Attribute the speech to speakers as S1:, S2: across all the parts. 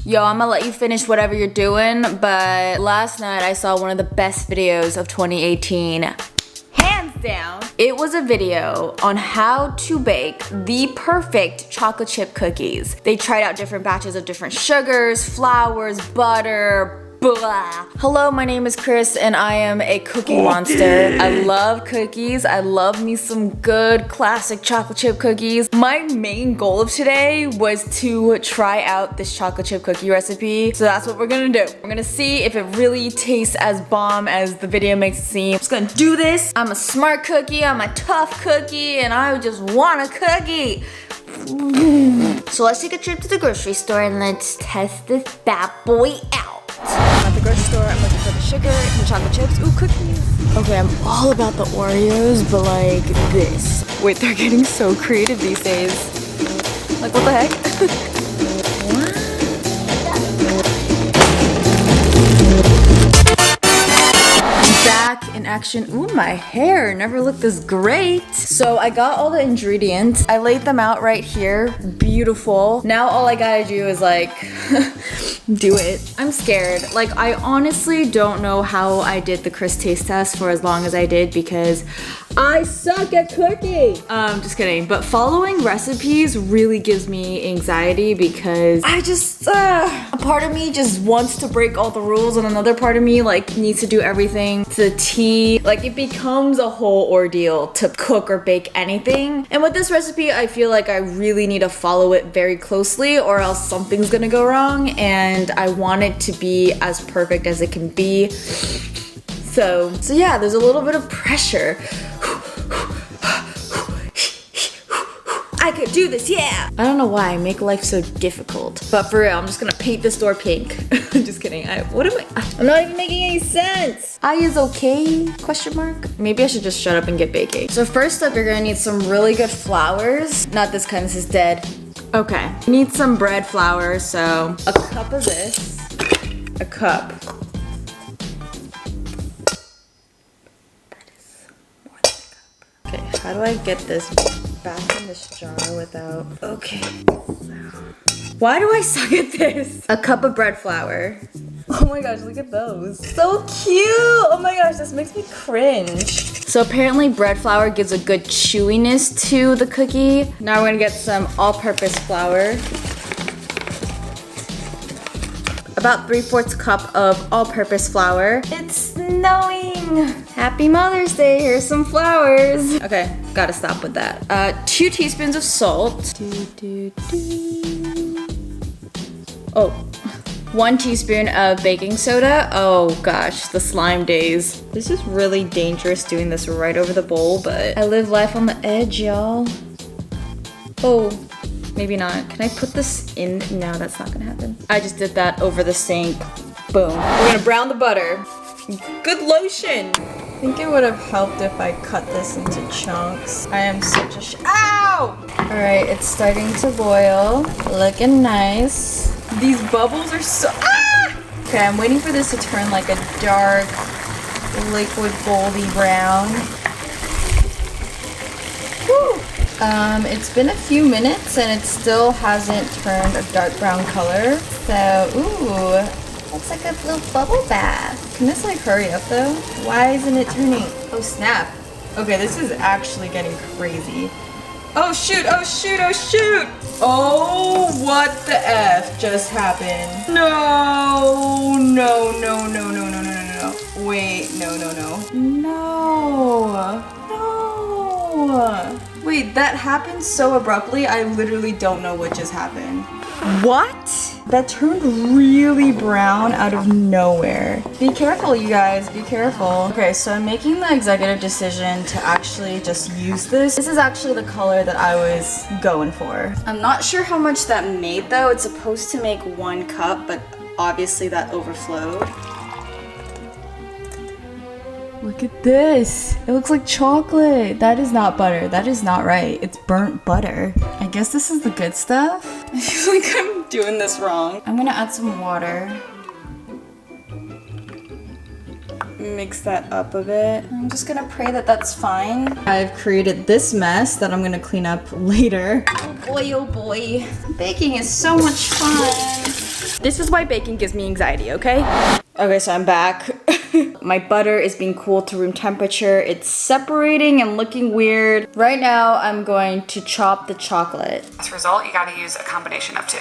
S1: Yo, I'm gonna let you finish whatever you're doing, but last night I saw one of the best videos of 2018. Hands down. It was a video on how to bake the perfect chocolate chip cookies. They tried out different batches of different sugars, flours, butter, blah. Hello, my name is Krist and I am a cookie monster. I love cookies. I love me some good classic chocolate chip cookies. My main goal of today was to try out this chocolate chip cookie recipe. So that's what we're gonna do. We're gonna see if it really tastes as bomb as the video makes it seem. I'm just gonna do this. I'm a smart cookie, I'm a tough cookie, and I just want a cookie. So let's take a trip to the grocery store and let's test this bad boy out. I'm at the grocery store, I'm looking for the sugar, the chocolate chips, ooh, cookies. Okay, I'm all about the Oreos, but like this. Wait, they're getting so creative these days. Like, what the heck? Back in action. Ooh, my hair never looked this great. So I got all the ingredients. I laid them out right here. Beautiful. Now all I gotta do is like do it. I'm scared. Like, I honestly don't know how I did the Krist taste test for as long as I did because I suck at cooking. Just kidding. But following recipes really gives me anxiety because I just, a part of me just wants to break all the rules and another part of me like needs to do everything to the T. Like, it becomes a whole ordeal to cook or bake anything. And with this recipe, I feel like I really need to follow it very closely or else something's gonna go wrong, and I want it to be as perfect as it can be. So yeah, there's a little bit of pressure. I could do this, yeah! I don't know why I make life so difficult. But for real, I'm just gonna paint this door pink. Just kidding. I'm not even making any sense. I is okay, question mark? Maybe I should just shut up and get baking. So first up, you're gonna need some really good flours. Not this kind, this is dead. Okay, you need some bread flour, so a cup of this, a cup. Okay, how do I get this back in this jar without... Okay. Why do I suck at this? A cup of bread flour. Oh my gosh, look at those. So cute! Oh my gosh, this makes me cringe. So apparently bread flour gives a good chewiness to the cookie. Now we're gonna get some all-purpose flour. About 3/4 cup of all-purpose flour. It's snowing! Happy Mother's Day, here's some flowers. Okay, gotta stop with that. 2 teaspoons of salt. Oh, 1 teaspoon of baking soda. Oh gosh, the slime days. This is really dangerous doing this right over the bowl, but I live life on the edge, y'all. Oh. Maybe not. Can I put this in? No, that's not gonna happen. I just did that over the sink. Boom. We're gonna brown the butter. Good lotion. I think it would have helped if I cut this into chunks. I am such a ow! All right, it's starting to boil. Looking nice. These bubbles are so, Okay, I'm waiting for this to turn like a dark, liquid, goldy brown. Woo! It's been a few minutes and it still hasn't turned a dark brown color. So, ooh, looks like a little bubble bath. Can this like hurry up though? Why isn't it turning? Oh snap. Okay, this is actually getting crazy. Oh shoot, oh shoot, oh shoot! Oh, what the F just happened? No, no, no, no, no, no, no, no, no. Wait, no, no, no. No, no. Wait, that happened so abruptly, I literally don't know what just happened. What? That turned really brown out of nowhere. Be careful, you guys, be careful. Okay, so I'm making the executive decision to actually just use this. This is actually the color that I was going for. I'm not sure how much that made though. It's supposed to make 1 cup, but obviously that overflowed. Look at this. It looks like chocolate. That is not butter. That is not right. It's burnt butter. I guess this is the good stuff. I feel like I'm doing this wrong. I'm gonna add some water. Mix that up a bit. I'm just gonna pray that that's fine. I've created this mess that I'm gonna clean up later. Oh boy, oh boy. Baking is so much fun. This is why baking gives me anxiety, okay? Okay, so I'm back. My butter is being cooled to room temperature. It's separating and looking weird. Right now, I'm going to chop the chocolate.
S2: As a result, you gotta use a combination of 2.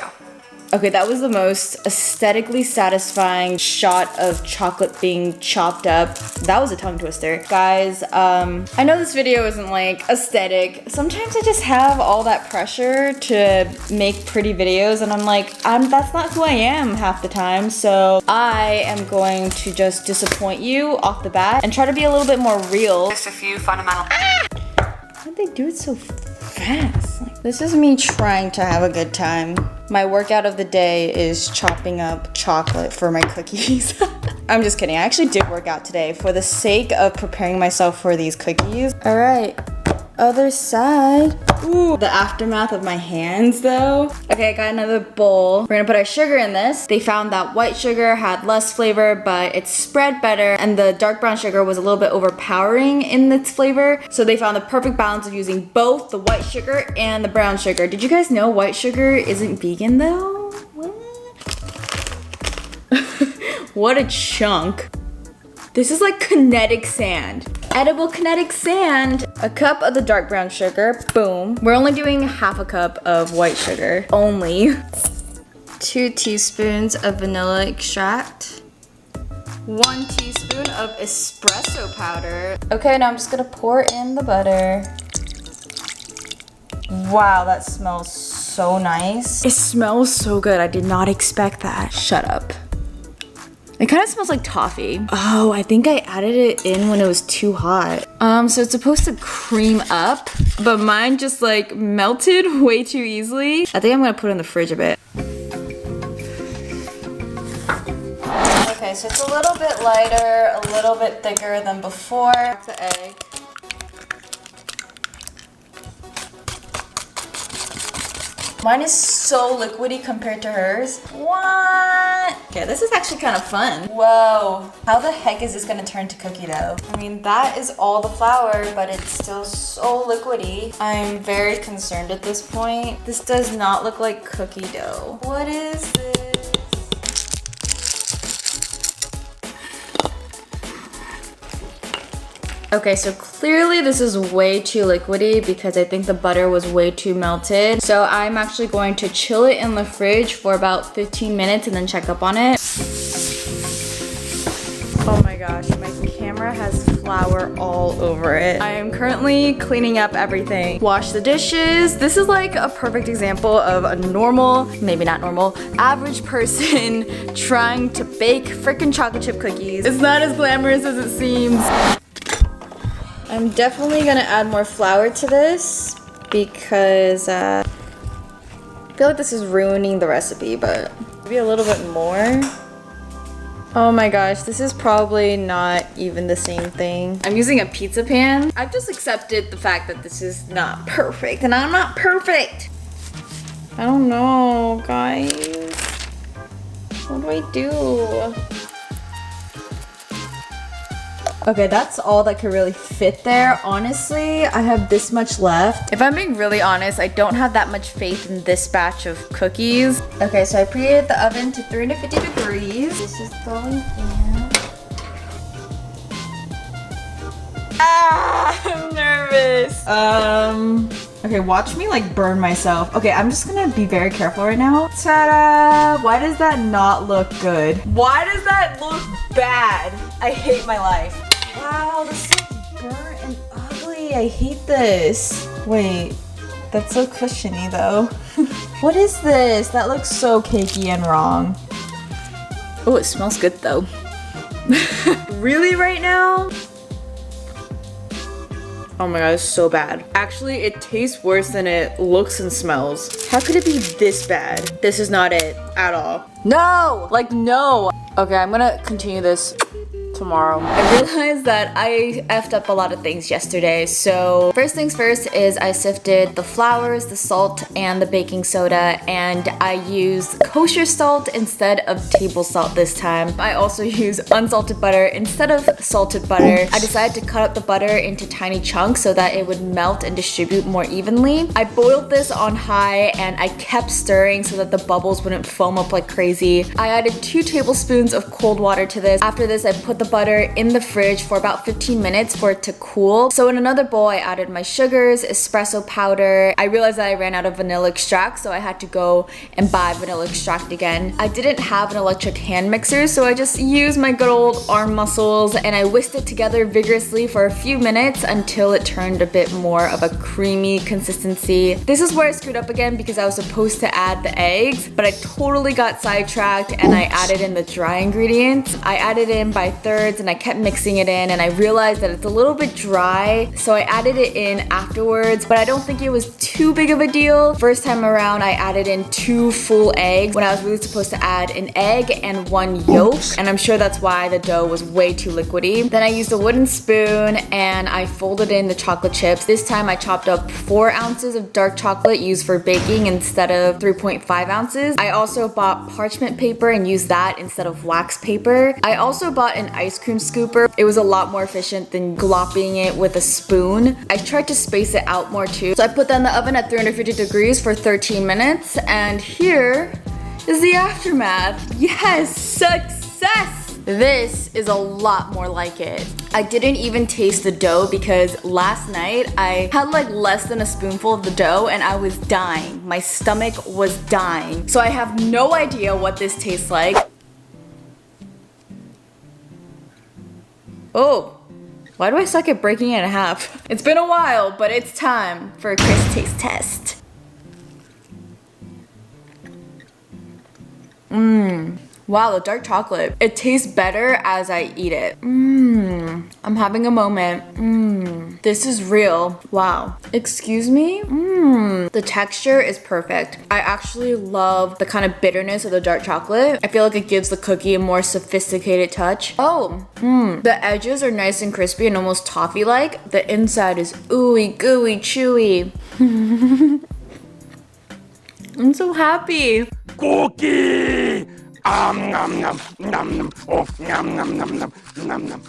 S1: Okay, that was the most aesthetically satisfying shot of chocolate being chopped up. That was a tongue twister. Guys, I know this video isn't like aesthetic. Sometimes I just have all that pressure to make pretty videos and I'm like, that's not who I am half the time. So I am going to just disappoint you off the bat and try to be a little bit more real.
S2: Just a few fundamental.
S1: Why'd they do it so fast? Like, this is me trying to have a good time. My workout of the day is chopping up chocolate for my cookies. I'm just kidding. I actually did work out today for the sake of preparing myself for these cookies. All right, other side. Ooh, the aftermath of my hands though. Okay, I got another bowl. We're gonna put our sugar in this. They found that white sugar had less flavor, but it spread better, and the dark brown sugar was a little bit overpowering in its flavor. So they found the perfect balance of using both the white sugar and the brown sugar. Did you guys know white sugar isn't vegan though? What? What a chunk. This is like kinetic sand. Edible kinetic sand. A cup of the dark brown sugar, boom. We're only doing half a cup of white sugar, only. 2 teaspoons of vanilla extract. 1 teaspoon of espresso powder. Okay, now I'm just gonna pour in the butter. Wow, that smells so nice. It smells so good, I did not expect that. Shut up. It kind of smells like toffee. Oh, I think I added it in when it was too hot. So it's supposed to cream up, but mine just like melted way too easily. I think I'm gonna put it in the fridge a bit. Okay, so it's a little bit lighter, a little bit thicker than before. The egg. Mine is so liquidy compared to hers. What? Okay, this is actually kind of fun. Whoa. How the heck is this gonna turn to cookie dough? I mean, that is all the flour, but it's still so liquidy. I'm very concerned at this point. This does not look like cookie dough. What is this? Okay, so clearly this is way too liquidy because I think the butter was way too melted. So I'm actually going to chill it in the fridge for about 15 minutes and then check up on it. Oh my gosh, my camera has flour all over it. I am currently cleaning up everything. Wash the dishes. This is like a perfect example of a normal, maybe not normal, average person trying to bake freaking chocolate chip cookies. It's not as glamorous as it seems. I'm definitely gonna add more flour to this because I feel like this is ruining the recipe, but maybe a little bit more. Oh my gosh, this is probably not even the same thing. I'm using a pizza pan. I've just accepted the fact that this is not perfect, and I'm not perfect. I don't know, guys. What do I do? Okay, that's all that could really fit there. Honestly, I have this much left. If I'm being really honest, I don't have that much faith in this batch of cookies. Okay, so I preheated the oven to 350 degrees. This is going in. Ah, I'm nervous. Okay, watch me like burn myself. Okay, I'm just gonna be very careful right now. Ta-da! Why does that not look good? Why does that look bad? I hate my life. Wow, this looks burnt and ugly. I hate this. Wait, that's so cushiony though. What is this? That looks so cakey and wrong. Oh, it smells good though. Really right now? Oh my god, it's so bad. Actually, it tastes worse than it looks and smells. How could it be this bad? This is not it at all. No! Like, no! Okay, I'm gonna continue this tomorrow. I realized that I effed up a lot of things yesterday. So first things first is I sifted the flours, the salt, and the baking soda, and I used kosher salt instead of table salt this time. I also used unsalted butter instead of salted butter. I decided to cut up the butter into tiny chunks so that it would melt and distribute more evenly. I boiled this on high and I kept stirring so that the bubbles wouldn't foam up like crazy. I added 2 tablespoons of cold water to this. After this, I put the butter in the fridge for about 15 minutes for it to cool. So in another bowl, I added my sugars, espresso powder. I realized that I ran out of vanilla extract, so I had to go and buy vanilla extract again. I didn't have an electric hand mixer, so I just used my good old arm muscles and I whisked it together vigorously for a few minutes until it turned a bit more of a creamy consistency. This is where I screwed up again because I was supposed to add the eggs, but I totally got sidetracked and I added in the dry ingredients. I added in by thirds and I kept mixing it in, and I realized that it's a little bit dry, so I added it in afterwards, but I don't think it was too big of a deal. First time around, I added in 2 full eggs when I was really supposed to add an egg and 1 yolk, and I'm sure that's why the dough was way too liquidy. Then I used a wooden spoon and I folded in the chocolate chips. This time I chopped up 4 ounces of dark chocolate used for baking instead of 3.5 ounces. I also bought parchment paper and used that instead of wax paper. I also bought an ice cream scooper. It was a lot more efficient than glopping it with a spoon. I tried to space it out more too. So I put that in the oven at 350 degrees for 13 minutes, and here is the aftermath. Yes, success! This is a lot more like it. I didn't even taste the dough because last night I had like less than a spoonful of the dough and I was dying. My stomach was dying. So I have no idea what this tastes like. Oh, why do I suck at breaking it in half? It's been a while, but it's time for a Krist taste test. Wow, the dark chocolate. It tastes better as I eat it. I'm having a moment. This is real. Wow. Excuse me? The texture is perfect. I actually love the kind of bitterness of the dark chocolate. I feel like it gives the cookie a more sophisticated touch. Oh, the edges are nice and crispy and almost toffee-like. The inside is ooey, gooey, chewy. I'm so happy.
S3: Cookie! Nom nom nom nom nom. Oh, nom nom nom nom nom nom.